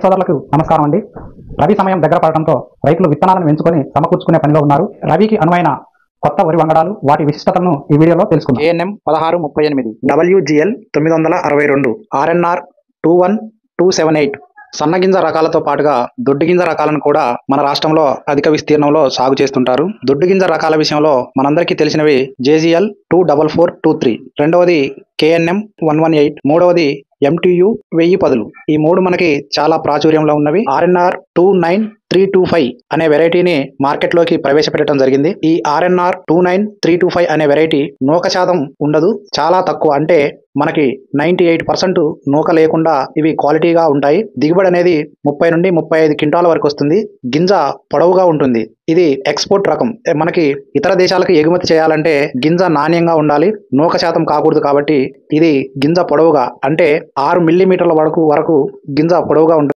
సోదరులకు నమస్కారం అండి. రబీ సమయం దగ్గర పడటంతో రైతులు విత్తనాలను ఎంచుకొని సమకూర్చుకునే పనిలో ఉన్నారు. రబీకి అనువైన కొత్త వరి వంగడాలు, వాటి విశిష్టతలను ఈ వీడియోలో తెలుసుకుందాం. ANM 1638, WGL 962, RNR 21278 సన్నగింజ రకాలతో పాటుగా దొడ్డుగింజ రకాలను కూడా మన రాష్ట్రంలో అధిక విస్తీర్ణంలో సాగు చేస్తుంటారు. దొడ్డుగింజ రకాల విషయంలో మనందరికీ తెలిసినవి JGL 24423, రెండవది KNM 118, మూడవది MTU 1010. ఈ మూడు మనకి చాలా ప్రాచుర్యంలో ఉన్నవి. RNR 29325 అనే వెరైటీని మార్కెట్లోకి ప్రవేశపెట్టడం జరిగింది. ఈ RNR 29325 అనే వెరైటీ నూక శాతం ఉండదు, చాలా తక్కువ. అంటే మనకి 98% నూక లేకుండా ఇవి క్వాలిటీగా ఉంటాయి. దిగుబడి అనేది 30 నుండి 35 క్వింటాల వరకు వస్తుంది. గింజ పొడవుగా ఉంటుంది. ఇది ఎక్స్పోర్ట్ రకం. మనకి ఇతర దేశాలకు ఎగుమతి చేయాలంటే గింజ నాణ్యంగా ఉండాలి, నూక శాతం కాకూడదు. కాబట్టి ఇది గింజ పొడవుగా, అంటే 6 మిల్లీమీటర్ల వరకు గింజ పొడవుగా ఉంటుంది.